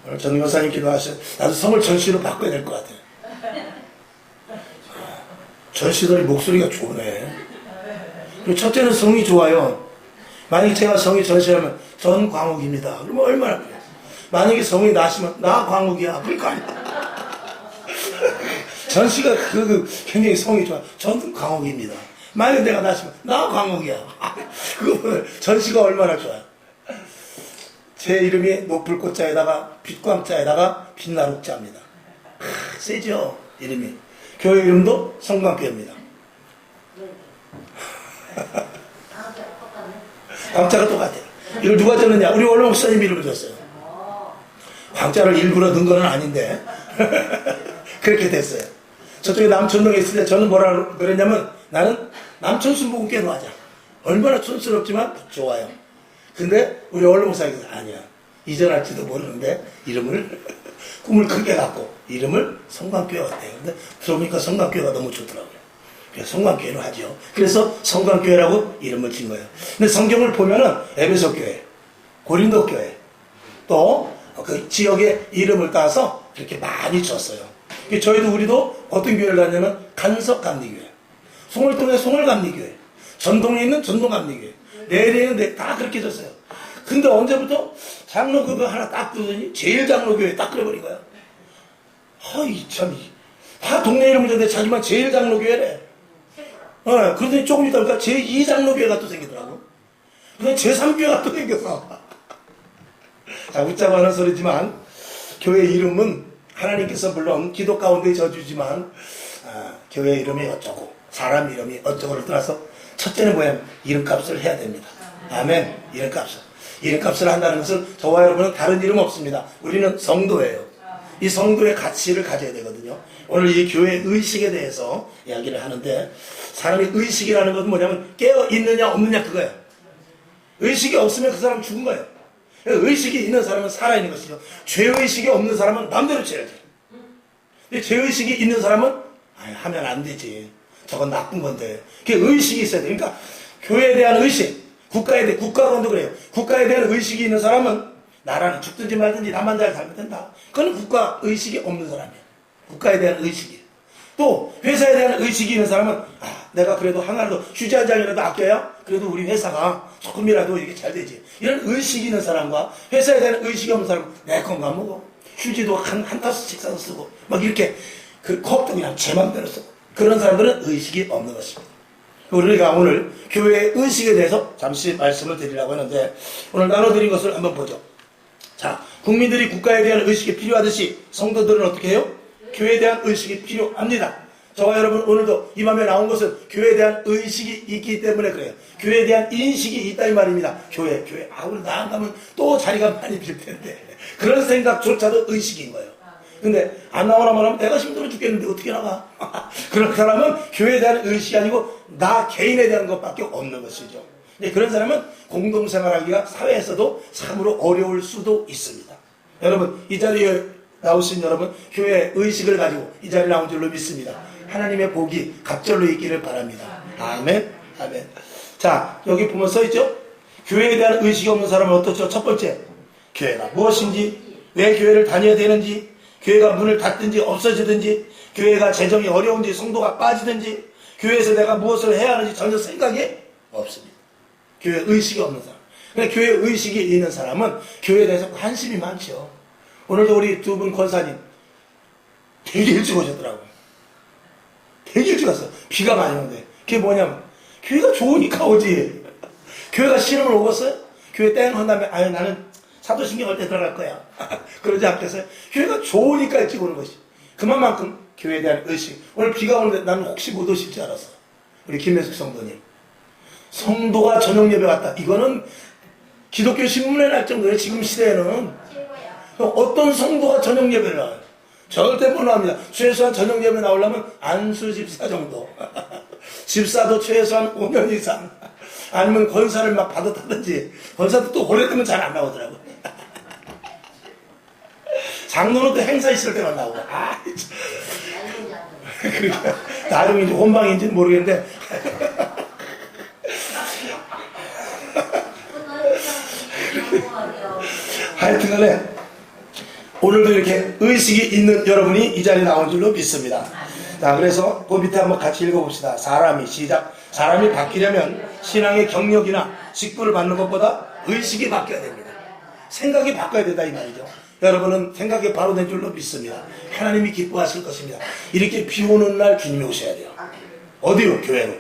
오늘 전 여사님 기도하셔. 나도 성을 전씨로 바꿔야 될 것 같아. 전씨들이 목소리가 좋네. 그리고 첫째는 성이 좋아요. 만약에 제가 성이 전씨라면 전광욱입니다. 그러면 얼마나 그래. 만약에 성이 나시면 나 광욱이야. 그럴 거 아니야. 전씨가 굉장히 성이 좋아. 전 광욱입니다. 만약에 내가 나시면 나 광욱이야. 그거 전씨가 얼마나 좋아요. 제 이름이 높을꽃자에다가 빛광자에다가 빛나룩자입니다. 세죠 이름이. 교회 이름도 성광교입니다. 광자가 똑같아요. 이걸 누가 줬느냐? 우리 원로 목사님 이름을 줬어요. 광자를 일부러 넣은 건 아닌데 그렇게 됐어요. 저쪽에 남천동에 있을 때 저는 뭐라 그랬냐면 나는 남천순복음교회로 하자. 얼마나 촌스럽지만 좋아요. 근데 우리 원로 목사님께서 아니야. 이전할지도 모르는데 이름을 꿈을 크게 갖고 이름을 성광교회 어때요? 근데 들어보니까 성광교회가 너무 좋더라고요. 그래서 성광교회로 하죠. 그래서 성광교회라고 이름을 진 거예요. 근데 성경을 보면은 에베소교회, 고린도교회 또 그 지역의 이름을 따서 그렇게 많이 줬어요. 저희도 우리도 어떤 교회를 다니냐면 간석감리교회, 송월동에 송월감리교회, 전동에 있는 전동감리교회, 내리에 있는 다 그렇게 줬어요. 근데 언제부터 장로교회 하나 딱 그러더니 제일 장로교회 딱 그래버린 거야. 아이 참, 다 동네 이름을 줬는데 자기만 제일 장로교회래. 그러더니 조금 있다 보니까 제2 장로교회가 또 생기더라고. 그다음에 제3교회가 또 생겼어. 자, 웃자고 하는 소리지만 교회 이름은 하나님께서 물론 기도 가운데 져주지만 교회 이름이 어쩌고 사람 이름이 어쩌고를 떠나서 첫째는 뭐냐면 이름값을 해야 됩니다. 아멘. 이름값을 한다는 것은 저와 여러분은 다른 이름 없습니다. 우리는 성도예요. 이 성도의 가치를 가져야 되거든요. 오늘 이 교회 의식에 대해서 이야기를 하는데 사람이 의식이라는 것은 뭐냐면 깨어 있느냐 없느냐 그거예요. 의식이 없으면 그 사람은 죽은 거예요. 의식이 있는 사람은 살아있는 것이죠. 죄의식이 없는 사람은 마음대로 죄야지. 근데 죄의식이 있는 사람은 하면 안 되지. 저건 나쁜 건데. 그게 의식이 있어야 돼. 그러니까 교회에 대한 의식, 국가관도 그래요. 국가에 대한 의식이 있는 사람은 나라는 죽든지 말든지 나만 잘 살면 된다. 그건 국가 의식이 없는 사람이에요. 국가에 대한 의식이. 또 회사에 대한 의식이 있는 사람은 내가 그래도 하나라도 휴지 한 장이라도 아껴야 그래도 우리 회사가 조금이라도 이렇게 잘 되지. 이런 의식이 있는 사람과 회사에 대한 의식이 없는 사람은 내 건가 먹어. 휴지도 한 타스씩 사서 쓰고 막 이렇게 그 컵도 그냥 제 맘대로 쓰고 그런 사람들은 의식이 없는 것입니다. 우리가 오늘 교회의 의식에 대해서 잠시 말씀을 드리려고 하는데 오늘 나눠드린 것을 한번 보죠. 자, 국민들이 국가에 대한 의식이 필요하듯이 성도들은 어떻게 해요? 교회에 대한 의식이 필요합니다. 저와 여러분 오늘도 이 맘에 나온 것은 교회에 대한 의식이 있기 때문에 그래요. 교회에 대한 인식이 있다 이 말입니다. 교회 우리 나안 가면 또 자리가 많이 빌 텐데 그런 생각조차도 의식인 거예요. 근데 안 나오나 말하면 내가 힘들어 죽겠는데 어떻게 나가? 그런 사람은 교회에 대한 의식이 아니고 나 개인에 대한 것밖에 없는 것이죠. 근데 그런 사람은 공동생활하기가 사회에서도 참으로 어려울 수도 있습니다. 여러분 이 자리에 나오신 여러분 교회의 의식을 가지고 이 자리에 나온 줄로 믿습니다. 하나님의 복이 갑절로 있기를 바랍니다. 아멘. 아멘. 자, 여기 보면 써있죠? 교회에 대한 의식이 없는 사람은 어떻죠? 첫 번째, 교회가 무엇인지, 왜 교회를 다녀야 되는지, 교회가 문을 닫든지 없어지든지, 교회가 재정이 어려운지, 성도가 빠지든지, 교회에서 내가 무엇을 해야 하는지 전혀 생각이 없습니다. 교회 의식이 없는 사람. 근데 교회 의식이 있는 사람은 교회에 대해서 관심이 많죠. 오늘도 우리 두 분 권사님 되게 일찍 오셨더라고요. 되게 일찍 왔어. 비가 많이 오는데. 그게 뭐냐면 교회가 좋으니까 오지. 교회가 싫으면 오겠어요? 교회 땡 한다면 나는 사도신경 할 때 들어갈 거야. 그러지 않겠어요? 교회가 좋으니까 일찍 오는 것이. 그만큼 교회에 대한 의식. 오늘 비가 오는데 나는 혹시 못 오실 줄 알았어. 우리 김혜숙 성도님. 성도가 저녁 예배 왔다. 이거는 기독교 신문에 날 정도예요. 지금 시대에는. 어떤 성도가 저녁 예배를 나와요? 절대 못 나옵니다. 최소한 저녁 예배 나오려면 안수 집사 정도. 집사도 최소한 5년 이상. 아니면 권사를 막 받았다든지. 권사도 또 오래되면 잘 안 나오더라고요. 장로는 또 행사 있을 때만 나오고. 그러니까 나중에 혼방인지는 모르겠는데. 하여튼간에 오늘도 이렇게 의식이 있는 여러분이 이 자리에 나온 줄로 믿습니다. 자, 그래서 그 밑에 한번 같이 읽어봅시다. 사람이 바뀌려면 신앙의 경력이나 직분을 받는 것보다 의식이 바뀌어야 됩니다. 생각이 바뀌어야 된다 이 말이죠. 여러분은 생각이 바로 된 줄로 믿습니다. 하나님이 기뻐하실 것입니다. 이렇게 비 오는 날 주님이 오셔야 돼요. 어디로? 교회로.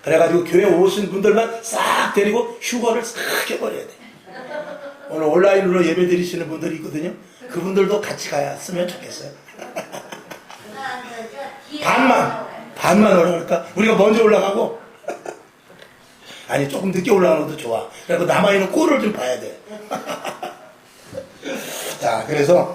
그래가지고 교회 오신 분들만 싹 데리고 휴거를 싹 해버려야 돼. 오늘 온라인으로 예배 드리시는 분들이 있거든요. 그분들도 같이 갔으면 좋겠어요. 반만 올라갈까? 우리가 먼저 올라가고 아니 조금 늦게 올라가는 것도 좋아. 그리고 남아있는 꼴을 좀 봐야 돼. 자, 그래서